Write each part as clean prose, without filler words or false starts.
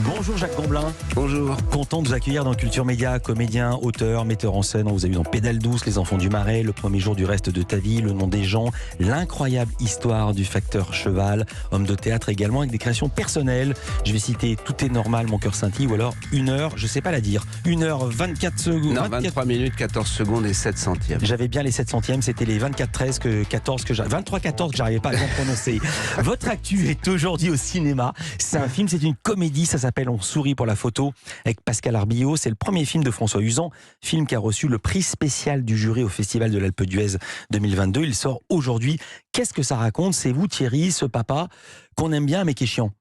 Bonjour Jacques Gamblin. Bonjour. Content de vous accueillir dans Culture Média, comédien, auteur, metteur en scène. On vous a vu dans Pédale douce, Les enfants du Marais, Le premier jour du reste de ta vie, Le nom des gens, l'incroyable histoire du facteur cheval, homme de théâtre également avec des créations personnelles. Je vais citer Tout est normal, mon cœur scintille ou alors 1 heure, je sais pas la dire, 1 heure 24 secondes. Non, 23 minutes, 14 secondes et 7 centièmes. J'avais bien les 7 centièmes, c'était les 24-13 que 14 que 23-14 que j'arrivais pas à bien prononcer. Votre actu est aujourd'hui au cinéma. C'est un film, c'est une comédie, ça s'appelle On sourit pour la photo avec Pascal Arbillot. C'est le premier film de François Uzan, film qui a reçu le prix spécial du jury au Festival de l'Alpe d'Huez 2022. Il sort aujourd'hui. Qu'est-ce que ça raconte? C'est vous Thierry, ce papa qu'on aime bien mais qui est chiant.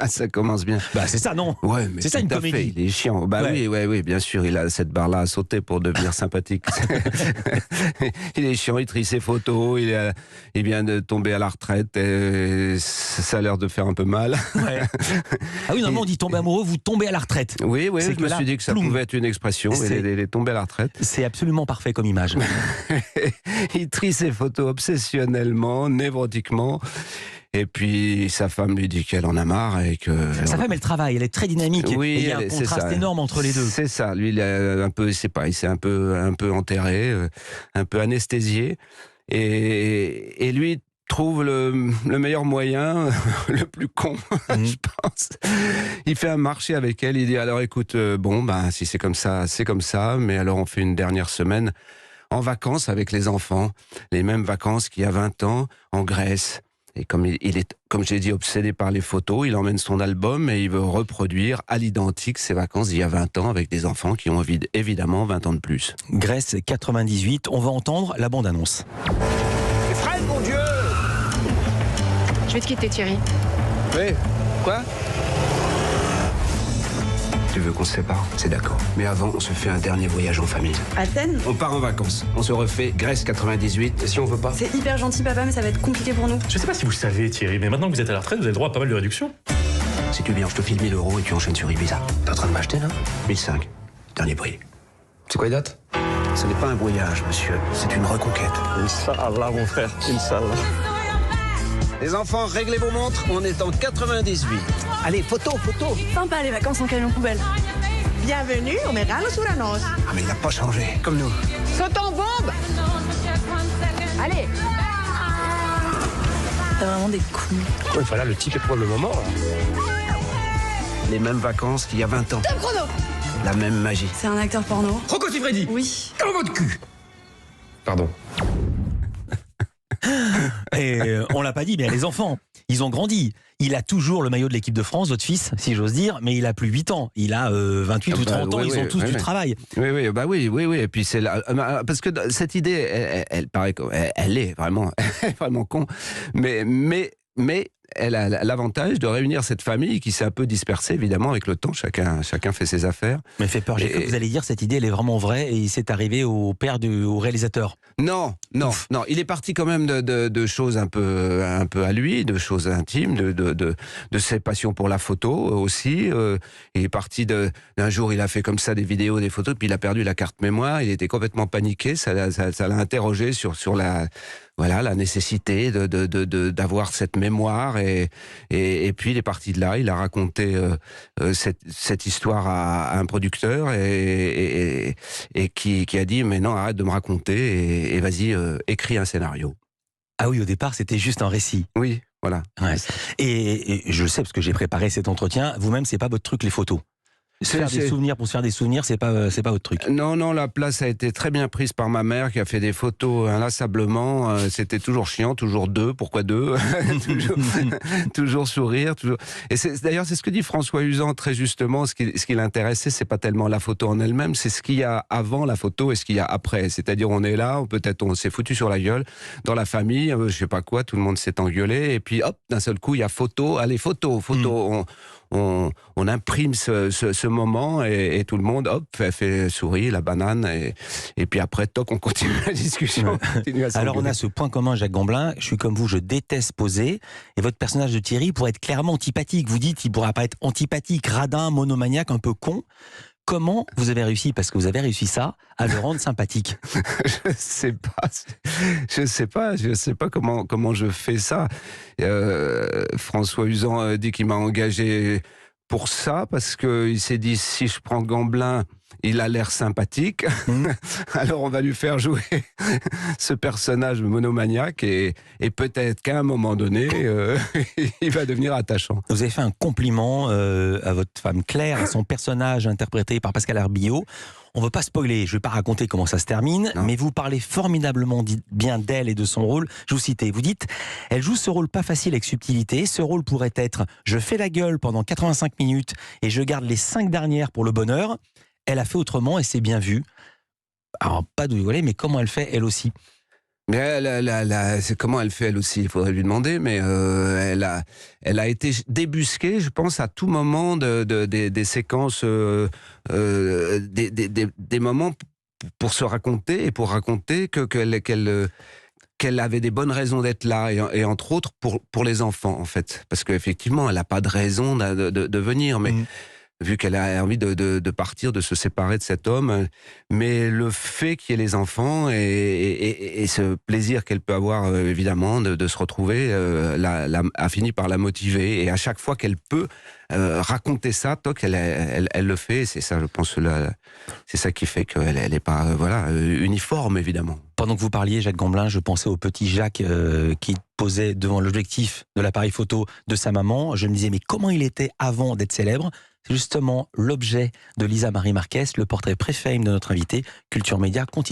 Ça commence bien. Bah c'est ça, non? Ouais, mais c'est ça une tout à fait, comédie. il est chiant. Bah Ouais. oui, bien sûr, il a cette barre-là à sauter pour devenir sympathique. Il est chiant, il trie ses photos, il vient de tomber à la retraite, et ça a l'air de faire un peu mal. Ouais. Ah oui, normalement on dit tomber amoureux, vous tombez à la retraite. Oui, C'est je que me là, suis dit que ça ploum. pouvait être une expression. Il est tombé à la retraite. C'est absolument parfait comme image. Il trie ses photos obsessionnellement, névrotiquement. Et puis sa femme lui dit qu'elle en a marre et que Sa femme, elle travaille, elle est très dynamique. Oui, et il y a un c'est contraste ça. énorme entre les deux. C'est ça. Lui, il a un peu, c'est pas, il s'est un peu enterré, un peu anesthésié, et lui trouve le meilleur moyen, le plus con, je pense. Il fait un marché avec elle. Il dit alors écoute, si c'est comme ça, c'est comme ça. Mais alors on fait une dernière semaine en vacances avec les enfants, les mêmes vacances qu'il y a 20 ans en Grèce. Et comme il est, comme j'ai dit, obsédé par les photos, il emmène son album et il veut reproduire à l'identique ses vacances d'il y a 20 ans avec des enfants qui ont évidemment 20 ans de plus. Grèce 98, on va entendre la bande-annonce. Fred, mon Dieu! Je vais te quitter, Thierry. Oui, quoi? Tu veux qu'on se sépare? C'est d'accord. Mais avant, on se fait un dernier voyage en famille. Athènes? On part en vacances. On se refait Grèce 98. Et si on veut pas? C'est hyper gentil, papa, mais ça va être compliqué pour nous. Je sais pas si vous le savez, Thierry, mais maintenant que vous êtes à la retraite, vous avez le droit à pas mal de réductions. Si tu viens, je te file 1 000 € et tu enchaînes sur Ibiza. T'es en train de m'acheter, là? 1005. Dernier prix. C'est quoi les dates? Ce n'est pas un brouillage, monsieur. C'est une reconquête. Inch'Allah, mon frère, Inch'Allah. Les enfants, réglez vos montres. On est en 98. Allez, photo. Sympa les vacances en camion poubelle. Bienvenue au Merano Suranos. Ah, mais il n'a pas changé. Comme nous. Saute en bombe. Allez. T'as vraiment des couilles. Ouais, voilà, le type est probablement mort. Les mêmes vacances qu'il y a 20 ans. Top chrono. La même magie. C'est un acteur porno? Rocco Siffredi. Oui. Dans votre cul. Pardon. Et on l'a pas dit, mais les enfants, ils ont grandi. Il a toujours le maillot de l'équipe de France, votre fils, si j'ose dire, mais il a plus 8 ans. Il a 28 ou 30 ans, ils ont tous du travail. Oui. Et puis c'est là, parce que cette idée, elle paraît, elle est vraiment, vraiment con, mais elle a l'avantage de réunir cette famille qui s'est un peu dispersée, évidemment, avec le temps. Chacun fait ses affaires. Mais fait peur, j'ai cru que vous allez dire cette idée, elle est vraiment vraie et c'est arrivé au père au réalisateur. Non. Il est parti quand même de choses un peu à lui, de choses intimes, de ses passions pour la photo aussi. Il est parti d'un jour, il a fait comme ça des vidéos, des photos, puis il a perdu la carte mémoire. Il était complètement paniqué. Ça l'a interrogé sur la nécessité d'avoir cette mémoire et puis il est parti de là. Il a raconté cette histoire à un producteur et qui a dit mais non, arrête de me raconter et vas-y, écris un scénario. Ah oui, au départ, c'était juste un récit. Oui, voilà. Ouais. Et je le sais parce que j'ai préparé cet entretien. Vous-même, c'est pas votre truc, les photos. Se faire des souvenirs pour se faire des souvenirs, c'est pas votre truc. Non, la place a été très bien prise par ma mère qui a fait des photos inlassablement. C'était toujours chiant, toujours deux. Pourquoi deux? toujours sourire, toujours. Et d'ailleurs, c'est ce que dit François Uzan très justement. Ce qui l'intéressait, c'est pas tellement la photo en elle-même, c'est ce qu'il y a avant la photo et ce qu'il y a après. C'est-à-dire, on est là, peut-être on s'est foutu sur la gueule dans la famille, je sais pas quoi, tout le monde s'est engueulé, et puis hop, d'un seul coup, il y a photo. Allez, photo. On imprime ce moment et tout le monde, hop, fait sourire, la banane, et puis après, toc, on continue la discussion. Alors on a ce point commun, Jacques Gamblin, je suis comme vous, je déteste poser, et votre personnage de Thierry pourrait être clairement antipathique. Vous dites, il pourra pas être antipathique, radin, monomaniaque, un peu con. Comment vous avez réussi, parce que vous avez réussi ça, à le rendre sympathique? Je sais pas comment je fais ça. François Uzan dit qu'il m'a engagé pour ça, parce qu'il s'est dit, si je prends Gamblin, il a l'air sympathique, alors on va lui faire jouer ce personnage monomaniaque et peut-être qu'à un moment donné, il va devenir attachant. Vous avez fait un compliment à votre femme Claire, à son personnage interprété par Pascal Arbillot. On ne veut pas spoiler, je ne vais pas raconter comment ça se termine, mais vous parlez formidablement bien d'elle et de son rôle. Je vous cite, vous dites, elle joue ce rôle pas facile avec subtilité. Ce rôle pourrait être, je fais la gueule pendant 85 minutes et je garde les 5 dernières pour le bonheur. Elle a fait autrement et c'est bien vu. Alors, pas de rigoler, mais comment elle fait elle aussi? Mais c'est comment elle fait elle aussi, il faudrait lui demander, mais elle a été débusquée, je pense, à tout moment des séquences, des moments pour se raconter et pour raconter qu'elle avait des bonnes raisons d'être là, et entre autres pour les enfants, en fait. Parce qu'effectivement, elle n'a pas de raison de venir, mais vu qu'elle a envie de partir, de se séparer de cet homme. Mais le fait qu'il y ait les enfants et ce plaisir qu'elle peut avoir, évidemment, de se retrouver, a fini par la motiver. Et à chaque fois qu'elle peut raconter ça, elle le fait. C'est ça, je pense, c'est ça qui fait qu'elle n'est pas uniforme, évidemment. Pendant que vous parliez, Jacques Gamblin, je pensais au petit Jacques qui posait devant l'objectif de l'appareil photo de sa maman. Je me disais, mais comment il était avant d'être célèbre? C'est justement l'objet de Lisa Marie Marquez, le portrait pré-fame de notre invité. Culture Média continue.